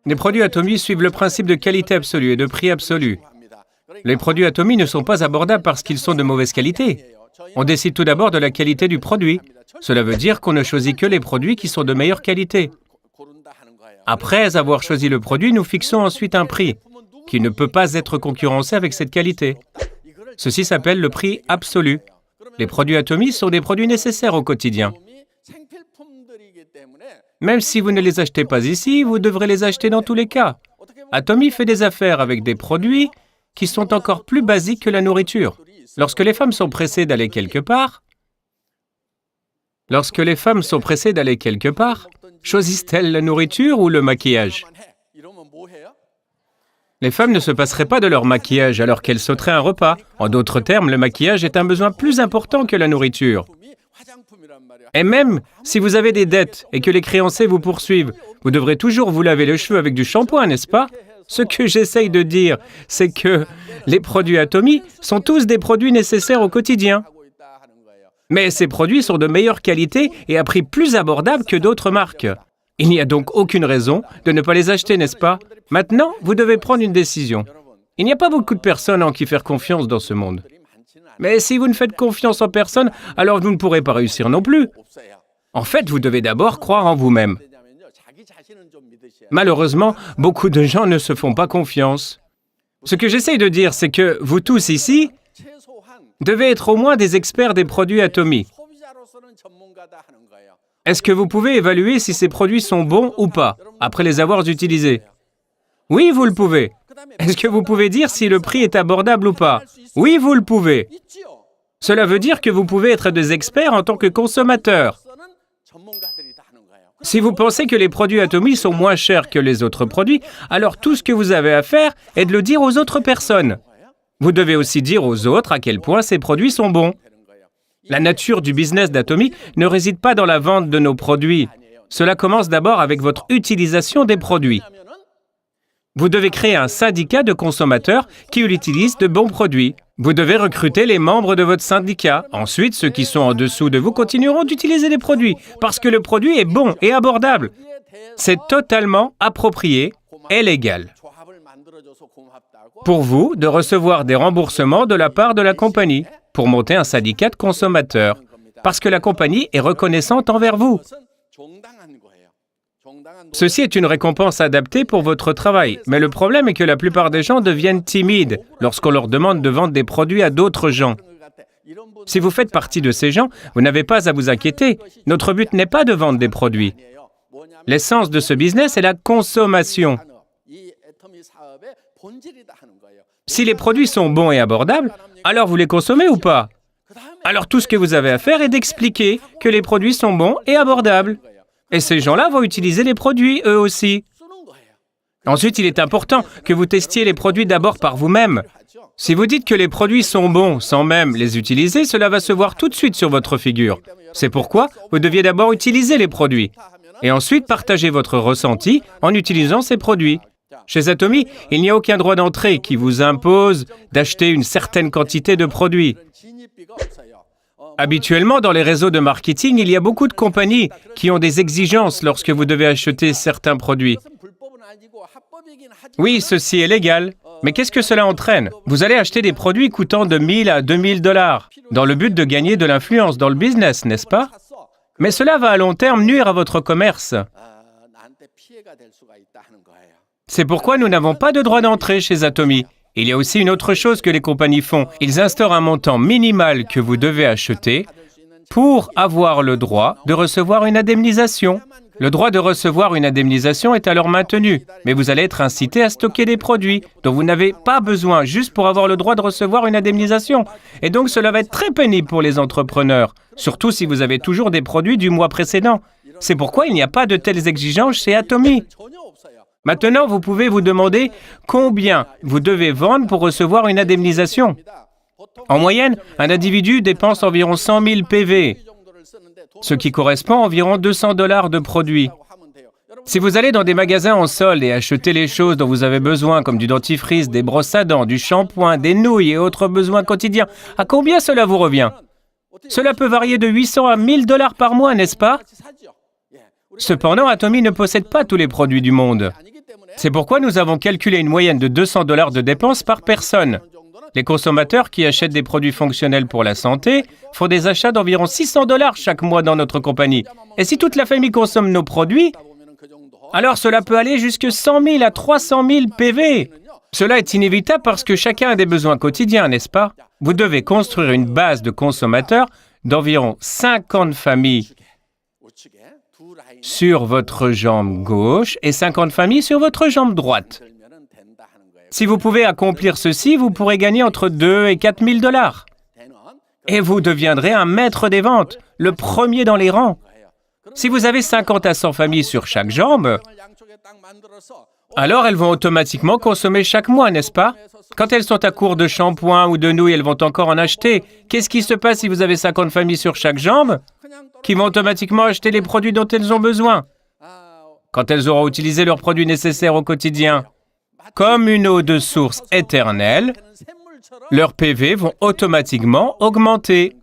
Les produits Atomy suivent le principe de qualité absolue et de prix absolu. Les produits Atomy ne sont pas abordables parce qu'ils sont de mauvaise qualité. On décide tout d'abord de la qualité du produit. Cela veut dire qu'on ne choisit que les produits qui sont de meilleure qualité. Après avoir choisi le produit, nous fixons ensuite un prix qui ne peut pas être concurrencé avec cette qualité. Ceci s'appelle le prix absolu. Les produits Atomy sont des produits nécessaires au quotidien. Même si vous ne les achetez pas ici, vous devrez les acheter dans tous les cas. Atomy fait des affaires avec des produits qui sont encore plus basiques que la nourriture. Lorsque les femmes sont pressées d'aller quelque part, choisissent-elles la nourriture ou le maquillage? Les femmes ne se passeraient pas de leur maquillage alors qu'elles sauteraient un repas. En d'autres termes, le maquillage est un besoin plus important que la nourriture. Et même si vous avez des dettes et que les créanciers vous poursuivent, vous devrez toujours vous laver les cheveux avec du shampoing, n'est-ce pas? Ce que j'essaye de dire, c'est que les produits Atomy sont tous des produits nécessaires au quotidien. Mais ces produits sont de meilleure qualité et à prix plus abordable que d'autres marques. Il n'y a donc aucune raison de ne pas les acheter, n'est-ce pas? Maintenant, vous devez prendre une décision. Il n'y a pas beaucoup de personnes en qui faire confiance dans ce monde. Mais si vous ne faites confiance en personne, alors vous ne pourrez pas réussir non plus. En fait, vous devez d'abord croire en vous-même. Malheureusement, beaucoup de gens ne se font pas confiance. Ce que j'essaye de dire, c'est que vous tous ici devez être au moins des experts des produits Atomy. Est-ce que vous pouvez évaluer si ces produits sont bons ou pas, après les avoir utilisés? Oui, vous le pouvez. Est-ce que vous pouvez dire si le prix est abordable ou pas? Oui, vous le pouvez. Cela veut dire que vous pouvez être des experts en tant que consommateur. Si vous pensez que les produits Atomy sont moins chers que les autres produits, alors tout ce que vous avez à faire est de le dire aux autres personnes. Vous devez aussi dire aux autres à quel point ces produits sont bons. La nature du business d'Atomy ne réside pas dans la vente de nos produits. Cela commence d'abord avec votre utilisation des produits. Vous devez créer un syndicat de consommateurs qui utilisent de bons produits. Vous devez recruter les membres de votre syndicat. Ensuite, ceux qui sont en dessous de vous continueront d'utiliser les produits parce que le produit est bon et abordable. C'est totalement approprié et légal. Pour vous, de recevoir des remboursements de la part de la compagnie pour monter un syndicat de consommateurs parce que la compagnie est reconnaissante envers vous. Ceci est une récompense adaptée pour votre travail, mais le problème est que la plupart des gens deviennent timides lorsqu'on leur demande de vendre des produits à d'autres gens. Si vous faites partie de ces gens, vous n'avez pas à vous inquiéter. Notre but n'est pas de vendre des produits. L'essence de ce business est la consommation. Si les produits sont bons et abordables, alors vous les consommez ou pas? Alors tout ce que vous avez à faire est d'expliquer que les produits sont bons et abordables. Et ces gens-là vont utiliser les produits, eux aussi. Ensuite, il est important que vous testiez les produits d'abord par vous-même. Si vous dites que les produits sont bons sans même les utiliser, cela va se voir tout de suite sur votre figure. C'est pourquoi vous deviez d'abord utiliser les produits. Et ensuite, partager votre ressenti en utilisant ces produits. Chez Atomy, il n'y a aucun droit d'entrée qui vous impose d'acheter une certaine quantité de produits. Habituellement, dans les réseaux de marketing, il y a beaucoup de compagnies qui ont des exigences lorsque vous devez acheter certains produits. Oui, ceci est légal. Mais qu'est-ce que cela entraîne? Vous allez acheter des produits coûtant de 1 000 à 2 000 $ dans le but de gagner de l'influence dans le business, n'est-ce pas? Mais cela va à long terme nuire à votre commerce. C'est pourquoi nous n'avons pas de droit d'entrée chez Atomy. Il y a aussi une autre chose que les compagnies font. Ils instaurent un montant minimal que vous devez acheter pour avoir le droit de recevoir une indemnisation. Le droit de recevoir une indemnisation est alors maintenu, mais vous allez être incité à stocker des produits dont vous n'avez pas besoin juste pour avoir le droit de recevoir une indemnisation. Et donc cela va être très pénible pour les entrepreneurs, surtout si vous avez toujours des produits du mois précédent. C'est pourquoi il n'y a pas de telles exigences chez Atomy. Maintenant, vous pouvez vous demander combien vous devez vendre pour recevoir une indemnisation. En moyenne, un individu dépense environ 100 000 PV, ce qui correspond à environ 200 $ de produits. Si vous allez dans des magasins en solde et achetez les choses dont vous avez besoin, comme du dentifrice, des brosses à dents, du shampoing, des nouilles et autres besoins quotidiens, à combien cela vous revient? Cela peut varier de 800 à 1 000 $ par mois, n'est-ce pas? Cependant, Atomy ne possède pas tous les produits du monde. C'est pourquoi nous avons calculé une moyenne de $200 de dépenses par personne. Les consommateurs qui achètent des produits fonctionnels pour la santé font des achats d'environ $600 chaque mois dans notre compagnie. Et si toute la famille consomme nos produits, alors cela peut aller jusqu'à 100 000 à 300 000 PV. Cela est inévitable parce que chacun a des besoins quotidiens, n'est-ce pas? Vous devez construire une base de consommateurs d'environ 50 familles sur votre jambe gauche et 50 familles sur votre jambe droite. Si vous pouvez accomplir ceci, vous pourrez gagner entre 2 et 4 000 $. Et vous deviendrez un maître des ventes, le premier dans les rangs. Si vous avez 50 à 100 familles sur chaque jambe, alors elles vont automatiquement consommer chaque mois, n'est-ce pas? Quand elles sont à court de shampoing ou de nouilles, elles vont encore en acheter. Qu'est-ce qui se passe si vous avez 50 familles sur chaque jambe qui vont automatiquement acheter les produits dont elles ont besoin quand elles auront utilisé leurs produits nécessaires au quotidien? Comme une eau de source éternelle, leurs PV vont automatiquement augmenter.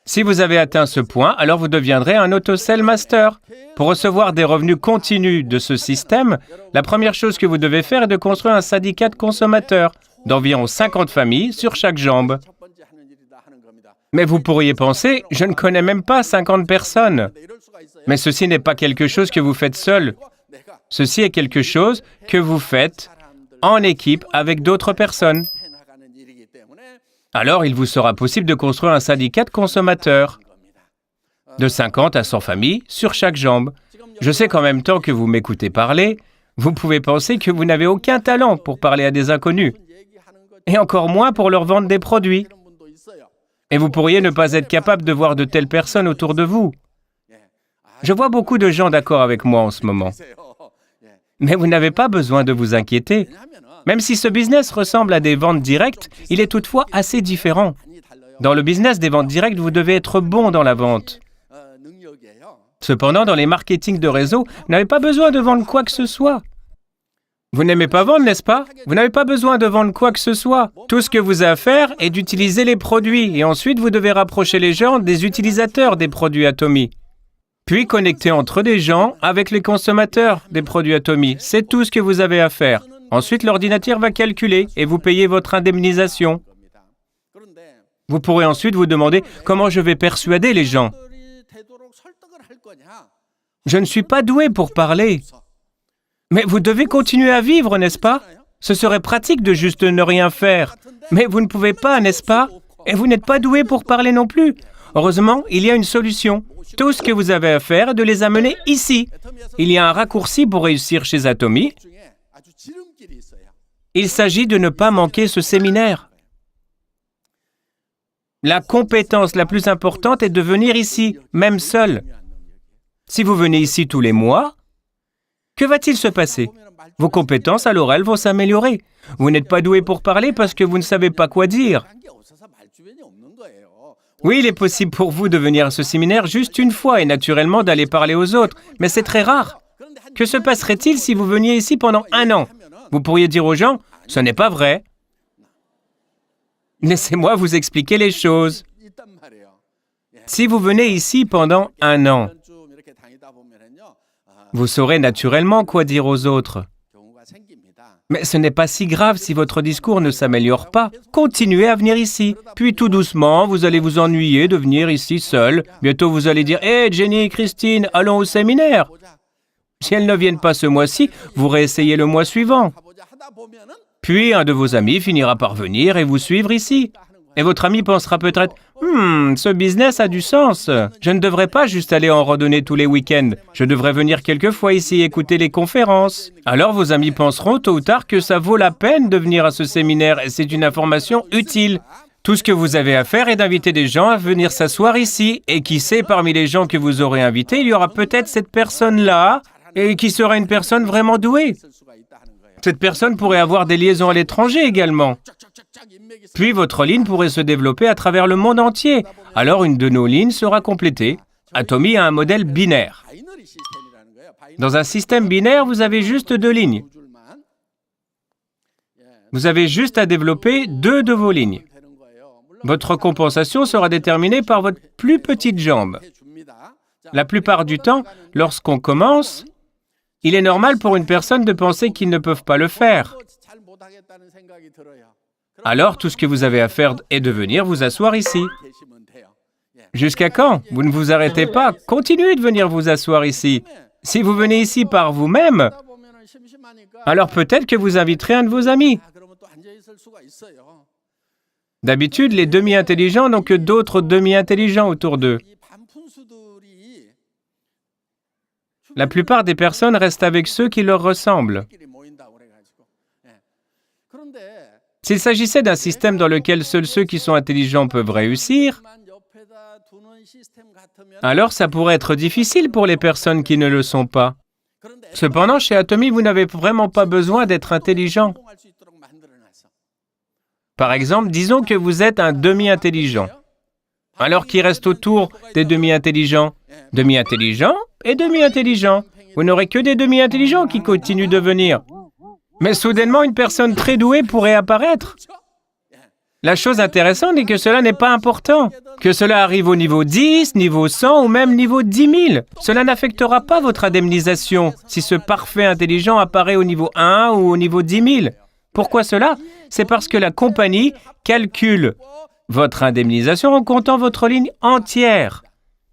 Si vous avez atteint ce point, alors vous deviendrez un auto-sell master. Pour recevoir des revenus continus de ce système, la première chose que vous devez faire est de construire un syndicat de consommateurs d'environ 50 familles sur chaque jambe. Mais vous pourriez penser, je ne connais même pas 50 personnes. Mais ceci n'est pas quelque chose que vous faites seul. Ceci est quelque chose que vous faites en équipe avec d'autres personnes. Alors, il vous sera possible de construire un syndicat de consommateurs de 50 à 100 familles sur chaque jambe. Je sais qu'en même temps que vous m'écoutez parler, vous pouvez penser que vous n'avez aucun talent pour parler à des inconnus, et encore moins pour leur vendre des produits. Et vous pourriez ne pas être capable de voir de telles personnes autour de vous. Je vois beaucoup de gens d'accord avec moi en ce moment. Mais vous n'avez pas besoin de vous inquiéter. Même si ce business ressemble à des ventes directes, il est toutefois assez différent. Dans le business des ventes directes, vous devez être bon dans la vente. Cependant, dans les marketing de réseau, vous n'avez pas besoin de vendre quoi que ce soit. Vous n'aimez pas vendre, n'est-ce pas? Vous n'avez pas besoin de vendre quoi que ce soit. Tout ce que vous avez à faire est d'utiliser les produits et ensuite vous devez rapprocher les gens des utilisateurs des produits Atomy. Puis connecter entre des gens avec les consommateurs des produits Atomy. C'est tout ce que vous avez à faire. Ensuite, l'ordinateur va calculer et vous payer votre indemnisation. Vous pourrez ensuite vous demander comment je vais persuader les gens. Je ne suis pas doué pour parler. Mais vous devez continuer à vivre, n'est-ce pas? Ce serait pratique de juste ne rien faire. Mais vous ne pouvez pas, n'est-ce pas? Et vous n'êtes pas doué pour parler non plus. Heureusement, il y a une solution. Tout ce que vous avez à faire est de les amener ici. Il y a un raccourci pour réussir chez Atomy. Il s'agit de ne pas manquer ce séminaire. La compétence la plus importante est de venir ici, même seul. Si vous venez ici tous les mois, que va-t-il se passer? Vos compétences à l'oral vont s'améliorer. Vous n'êtes pas doué pour parler parce que vous ne savez pas quoi dire. Oui, il est possible pour vous de venir à ce séminaire juste une fois et naturellement d'aller parler aux autres, mais c'est très rare. Que se passerait-il si vous veniez ici pendant 1 an? Vous pourriez dire aux gens, ce n'est pas vrai. Laissez-moi vous expliquer les choses. Si vous venez ici pendant 1 an, vous saurez naturellement quoi dire aux autres. Mais ce n'est pas si grave si votre discours ne s'améliore pas. Continuez à venir ici. Puis tout doucement, vous allez vous ennuyer de venir ici seul. Bientôt, vous allez dire « Hé, Jenny et Christine, allons au séminaire !» Si elles ne viennent pas ce mois-ci, vous réessayez le mois suivant. Puis un de vos amis finira par venir et vous suivre ici. Et votre ami pensera peut-être « ce business a du sens. Je ne devrais pas juste aller en randonnée tous les week-ends. Je devrais venir quelques fois ici écouter les conférences. » Alors vos amis penseront tôt ou tard que ça vaut la peine de venir à ce séminaire et c'est une information utile. Tout ce que vous avez à faire est d'inviter des gens à venir s'asseoir ici. Et qui sait, parmi les gens que vous aurez invités, il y aura peut-être cette personne-là et qui sera une personne vraiment douée. Cette personne pourrait avoir des liaisons à l'étranger également. Puis votre ligne pourrait se développer à travers le monde entier. Alors une de nos lignes sera complétée. Atomy a un modèle binaire. Dans un système binaire, vous avez juste 2 lignes. Vous avez juste à développer 2 de vos lignes. Votre compensation sera déterminée par votre plus petite jambe. La plupart du temps, lorsqu'on commence, Il est normal pour une personne de penser qu'ils ne peuvent pas le faire. Alors, tout ce que vous avez à faire est de venir vous asseoir ici. Jusqu'à quand? Vous ne vous arrêtez pas. Continuez de venir vous asseoir ici. Si vous venez ici par vous-même, alors peut-être que vous inviterez un de vos amis. D'habitude, les demi-intelligents n'ont que d'autres demi-intelligents autour d'eux. La plupart des personnes restent avec ceux qui leur ressemblent. S'il s'agissait d'un système dans lequel seuls ceux qui sont intelligents peuvent réussir, alors ça pourrait être difficile pour les personnes qui ne le sont pas. Cependant, chez Atomy, vous n'avez vraiment pas besoin d'être intelligent. Par exemple, disons que vous êtes un demi-intelligent. Alors qui reste autour des demi-intelligents? Demi-intelligents et demi-intelligents. Vous n'aurez que des demi-intelligents qui continuent de venir. Mais soudainement, une personne très douée pourrait apparaître. La chose intéressante est que cela n'est pas important. Que cela arrive au niveau 10, niveau 100 ou même niveau 10 000. Cela n'affectera pas votre indemnisation si ce parfait intelligent apparaît au niveau 1 ou au niveau 10 000. Pourquoi cela? C'est parce que la compagnie calcule votre indemnisation en comptant votre ligne entière.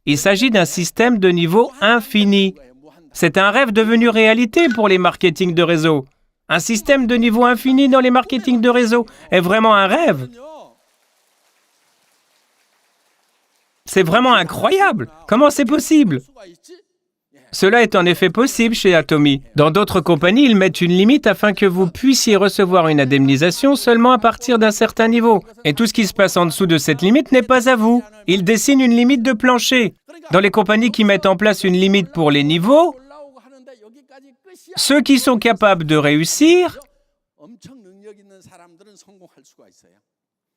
Il s'agit d'un système de niveau infini. C'est un rêve devenu réalité pour les marketings de réseau. Un système de niveau infini dans les marketings de réseau est vraiment un rêve. C'est vraiment incroyable. Comment c'est possible? Cela est en effet possible chez Atomy. Dans d'autres compagnies, ils mettent une limite afin que vous puissiez recevoir une indemnisation seulement à partir d'un certain niveau. Et tout ce qui se passe en dessous de cette limite n'est pas à vous. Ils dessinent une limite de plancher. Dans les compagnies qui mettent en place une limite pour les niveaux, ceux qui sont capables de réussir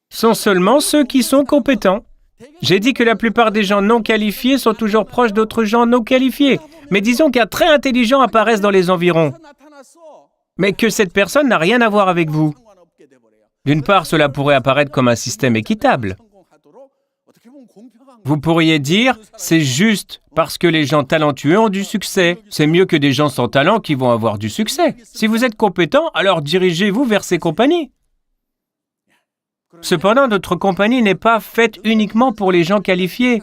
sont seulement ceux qui sont compétents. J'ai dit que la plupart des gens non qualifiés sont toujours proches d'autres gens non qualifiés. Mais disons qu'un très intelligent apparaisse dans les environs, mais que cette personne n'a rien à voir avec vous. D'une part, cela pourrait apparaître comme un système équitable. Vous pourriez dire, c'est juste parce que les gens talentueux ont du succès. C'est mieux que des gens sans talent qui vont avoir du succès. Si vous êtes compétent, alors dirigez-vous vers ces compagnies. Cependant, notre compagnie n'est pas faite uniquement pour les gens qualifiés.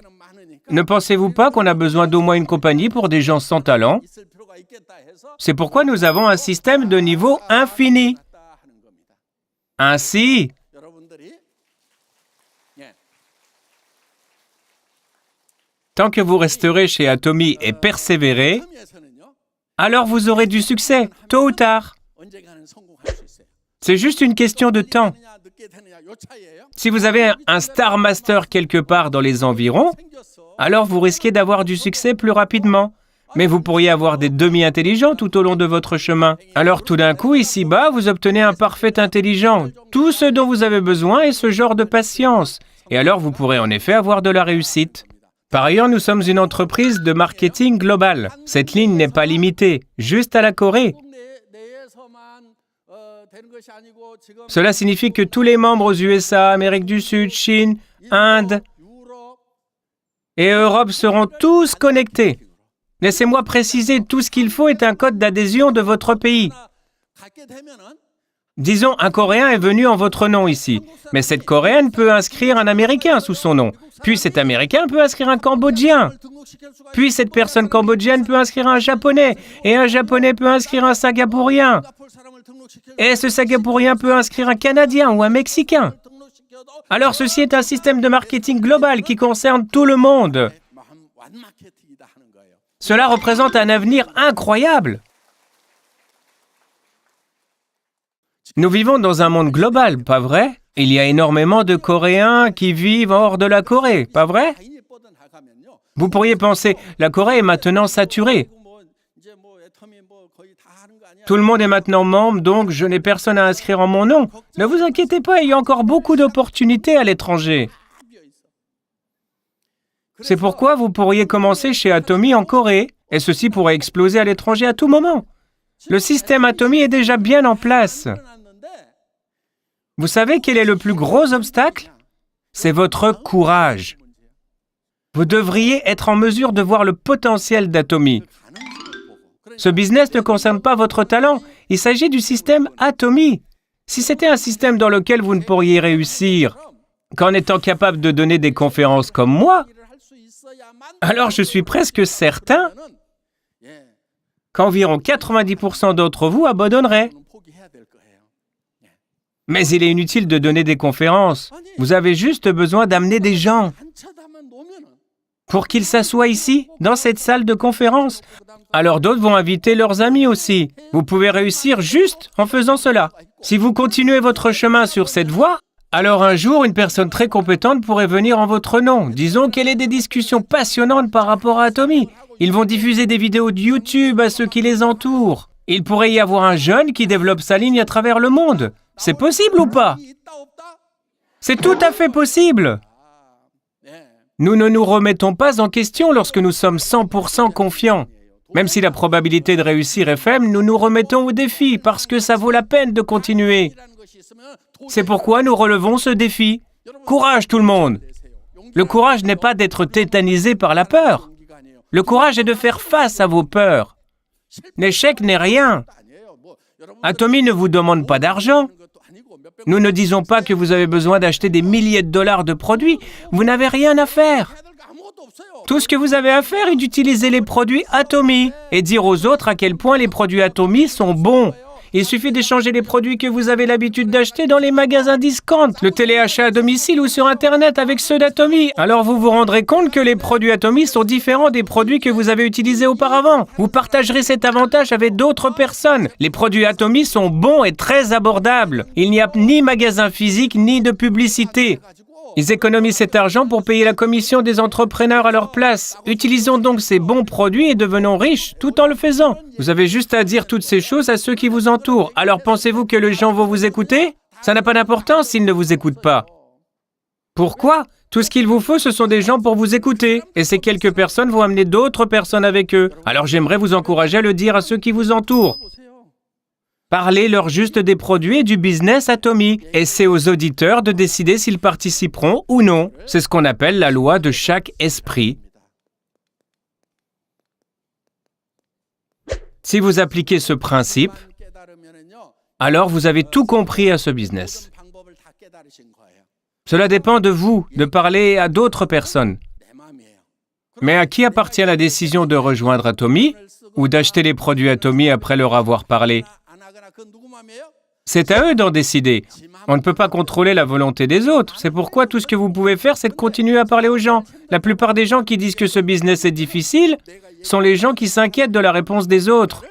Ne pensez-vous pas qu'on a besoin d'au moins une compagnie pour des gens sans talent? C'est pourquoi nous avons un système de niveau infini. Ainsi, tant que vous resterez chez Atomy et persévérez, alors vous aurez du succès, tôt ou tard. C'est juste une question de temps. Si vous avez un Star Master quelque part dans les environs, alors vous risquez d'avoir du succès plus rapidement. Mais vous pourriez avoir des demi-intelligents tout au long de votre chemin. Alors tout d'un coup, ici-bas, vous obtenez un parfait intelligent. Tout ce dont vous avez besoin est ce genre de patience. Et alors vous pourrez en effet avoir de la réussite. Par ailleurs, nous sommes une entreprise de marketing global. Cette ligne n'est pas limitée, juste à la Corée. Cela signifie que tous les membres aux USA, Amérique du Sud, Chine, Inde et Europe seront tous connectés. Laissez-moi préciser, tout ce qu'il faut est un code d'adhésion de votre pays. Disons, un Coréen est venu en votre nom ici, mais cette Coréenne peut inscrire un Américain sous son nom. Puis cet Américain peut inscrire un Cambodgien. Puis cette personne cambodgienne peut inscrire un Japonais, et un Japonais peut inscrire un Singapourien. Et ce Singapourien peut inscrire un Canadien ou un Mexicain. Alors ceci est un système de marketing global qui concerne tout le monde. Cela représente un avenir incroyable. Nous vivons dans un monde global, pas vrai? Il y a énormément de Coréens qui vivent hors de la Corée, pas vrai? Vous pourriez penser, la Corée est maintenant saturée. Tout le monde est maintenant membre, donc je n'ai personne à inscrire en mon nom. Ne vous inquiétez pas, il y a encore beaucoup d'opportunités à l'étranger. C'est pourquoi vous pourriez commencer chez Atomy en Corée, et ceci pourrait exploser à l'étranger à tout moment. Le système Atomy est déjà bien en place. Vous savez quel est le plus gros obstacle? C'est votre courage. Vous devriez être en mesure de voir le potentiel d'Atomy. Ce business ne concerne pas votre talent. Il s'agit du système Atomy. Si c'était un système dans lequel vous ne pourriez réussir qu'en étant capable de donner des conférences comme moi, alors je suis presque certain qu'environ 90% d'entre vous abandonneraient. Mais il est inutile de donner des conférences. Vous avez juste besoin d'amener des gens pour qu'ils s'assoient ici, dans cette salle de conférence. Alors d'autres vont inviter leurs amis aussi. Vous pouvez réussir juste en faisant cela. Si vous continuez votre chemin sur cette voie, alors un jour, une personne très compétente pourrait venir en votre nom. Disons qu'elle ait des discussions passionnantes par rapport à Atomy. Ils vont diffuser des vidéos de YouTube à ceux qui les entourent. Il pourrait y avoir un jeune qui développe sa ligne à travers le monde. C'est possible ou pas? C'est tout à fait possible. Nous ne nous remettons pas en question lorsque nous sommes 100% confiants. Même si la probabilité de réussir est faible, nous nous remettons au défi parce que ça vaut la peine de continuer. C'est pourquoi nous relevons ce défi. Courage tout le monde! Le courage n'est pas d'être tétanisé par la peur. Le courage est de faire face à vos peurs. L'échec n'est rien. Atomy ne vous demande pas d'argent. Nous ne disons pas que vous avez besoin d'acheter des milliers de dollars de produits. Vous n'avez rien à faire. Tout ce que vous avez à faire est d'utiliser les produits Atomy et dire aux autres à quel point les produits Atomy sont bons. Il suffit d'échanger les produits que vous avez l'habitude d'acheter dans les magasins discount, le téléachat à domicile ou sur Internet avec ceux d'Atomy. Alors vous vous rendrez compte que les produits Atomy sont différents des produits que vous avez utilisés auparavant. Vous partagerez cet avantage avec d'autres personnes. Les produits Atomy sont bons et très abordables. Il n'y a ni magasin physique ni de publicité. Ils économisent cet argent pour payer la commission des entrepreneurs à leur place. Utilisons donc ces bons produits et devenons riches tout en le faisant. Vous avez juste à dire toutes ces choses à ceux qui vous entourent. Alors pensez-vous que les gens vont vous écouter? Ça n'a pas d'importance s'ils ne vous écoutent pas. Pourquoi? Tout ce qu'il vous faut, ce sont des gens pour vous écouter. Et ces quelques personnes vont amener d'autres personnes avec eux. Alors j'aimerais vous encourager à le dire à ceux qui vous entourent. Parlez-leur juste des produits et du business Atomy. Et c'est aux auditeurs de décider s'ils participeront ou non. C'est ce qu'on appelle la loi de chaque esprit. Si vous appliquez ce principe, alors vous avez tout compris à ce business. Cela dépend de vous, de parler à d'autres personnes. Mais à qui appartient la décision de rejoindre Atomy ou d'acheter les produits Atomy après leur avoir parlé? C'est à eux d'en décider. On ne peut pas contrôler la volonté des autres. C'est pourquoi tout ce que vous pouvez faire, c'est de continuer à parler aux gens. La plupart des gens qui disent que ce business est difficile sont les gens qui s'inquiètent de la réponse des autres.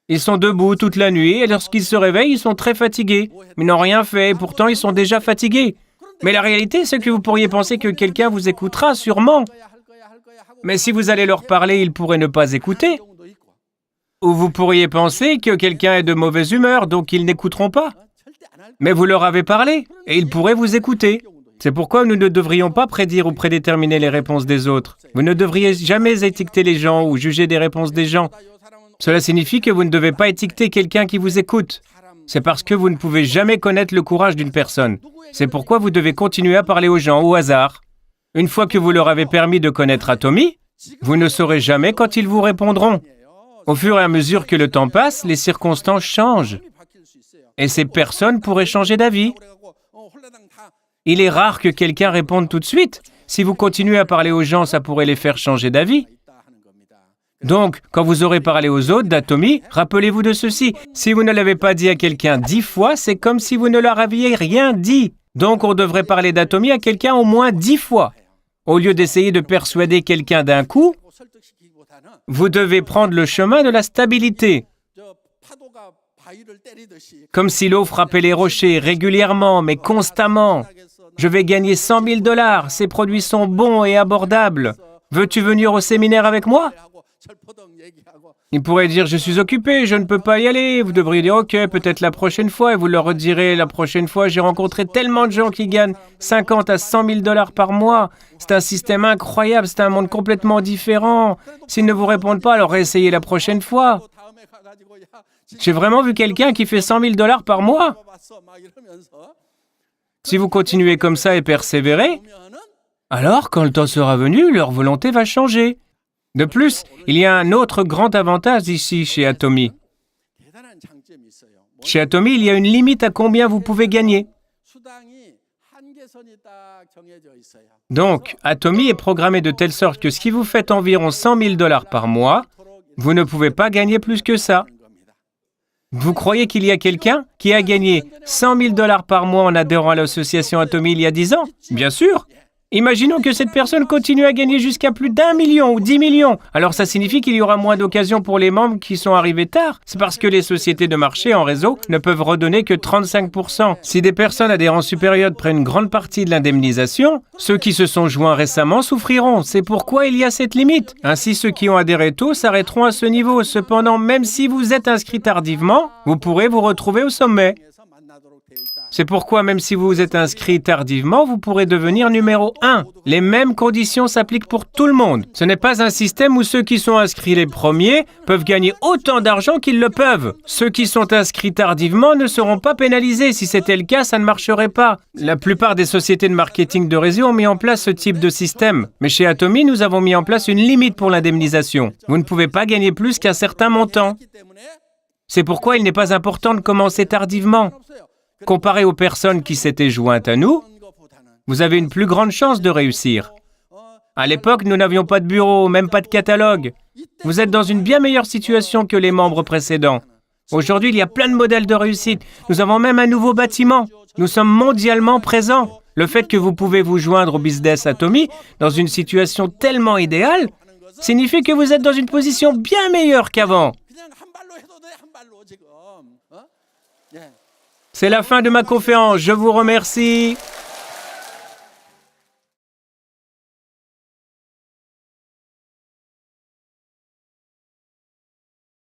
Ils sont debout toute la nuit et lorsqu'ils se réveillent, ils sont très fatigués. Ils n'ont rien fait et pourtant ils sont déjà fatigués. Mais la réalité, c'est que vous pourriez penser que quelqu'un vous écoutera, sûrement. Mais si vous allez leur parler, ils pourraient ne pas écouter. Ou vous pourriez penser que quelqu'un est de mauvaise humeur, donc ils n'écouteront pas. Mais vous leur avez parlé, et ils pourraient vous écouter. C'est pourquoi nous ne devrions pas prédire ou prédéterminer les réponses des autres. Vous ne devriez jamais étiqueter les gens ou juger des réponses des gens. Cela signifie que vous ne devez pas étiqueter quelqu'un qui vous écoute. C'est parce que vous ne pouvez jamais connaître le courage d'une personne. C'est pourquoi vous devez continuer à parler aux gens au hasard. Une fois que vous leur avez permis de connaître Atomy, vous ne saurez jamais quand ils vous répondront. Au fur et à mesure que le temps passe, les circonstances changent. Et ces personnes pourraient changer d'avis. Il est rare que quelqu'un réponde tout de suite. Si vous continuez à parler aux gens, ça pourrait les faire changer d'avis. Donc, quand vous aurez parlé aux autres d'Atomy, rappelez-vous de ceci. Si vous ne l'avez pas dit à quelqu'un 10 fois, c'est comme si vous ne leur aviez rien dit. Donc, on devrait parler d'Atomy à quelqu'un au moins 10 fois. Au lieu d'essayer de persuader quelqu'un d'un coup, vous devez prendre le chemin de la stabilité. Comme si l'eau frappait les rochers régulièrement, mais constamment. Je vais gagner 100 000 $. Ces produits sont bons et abordables. Veux-tu venir au séminaire avec moi? Il pourrait dire, je suis occupé, je ne peux pas y aller. Vous devriez dire, ok, peut-être la prochaine fois. Et vous leur redirez, la prochaine fois, j'ai rencontré tellement de gens qui gagnent 50 à 100 000 $ par mois. C'est un système incroyable, c'est un monde complètement différent. S'ils ne vous répondent pas, alors réessayez la prochaine fois. J'ai vraiment vu quelqu'un qui fait 100 000 $ par mois. Si vous continuez comme ça et persévérez, alors quand le temps sera venu, leur volonté va changer. De plus, il y a un autre grand avantage ici chez Atomy. Chez Atomy, il y a une limite à combien vous pouvez gagner. Donc, Atomy est programmé de telle sorte que si vous faites environ 100 000 $ par mois, vous ne pouvez pas gagner plus que ça. Vous croyez qu'il y a quelqu'un qui a gagné 100 000 $ par mois en adhérant à l'association Atomy il y a 10 ans? Bien sûr. Imaginons que cette personne continue à gagner jusqu'à plus d'1 million ou 10 millions. Alors ça signifie qu'il y aura moins d'occasions pour les membres qui sont arrivés tard. C'est parce que les sociétés de marché en réseau ne peuvent redonner que 35%. Si des personnes adhérant sur période prennent une grande partie de l'indemnisation, ceux qui se sont joints récemment souffriront. C'est pourquoi il y a cette limite. Ainsi, ceux qui ont adhéré tôt s'arrêteront à ce niveau. Cependant, même si vous êtes inscrit tardivement, vous pourrez vous retrouver au sommet. C'est pourquoi même si vous êtes inscrit tardivement, vous pourrez devenir numéro 1. Les mêmes conditions s'appliquent pour tout le monde. Ce n'est pas un système où ceux qui sont inscrits les premiers peuvent gagner autant d'argent qu'ils le peuvent. Ceux qui sont inscrits tardivement ne seront pas pénalisés. Si c'était le cas, ça ne marcherait pas. La plupart des sociétés de marketing de réseau ont mis en place ce type de système. Mais chez Atomy, nous avons mis en place une limite pour l'indemnisation. Vous ne pouvez pas gagner plus qu'un certain montant. C'est pourquoi il n'est pas important de commencer tardivement. Comparé aux personnes qui s'étaient jointes à nous, vous avez une plus grande chance de réussir. À l'époque, nous n'avions pas de bureau, même pas de catalogue. Vous êtes dans une bien meilleure situation que les membres précédents. Aujourd'hui, il y a plein de modèles de réussite. Nous avons même un nouveau bâtiment. Nous sommes mondialement présents. Le fait que vous pouvez vous joindre au business Atomy dans une situation tellement idéale signifie que vous êtes dans une position bien meilleure qu'avant. C'est la fin de ma conférence. Je vous remercie.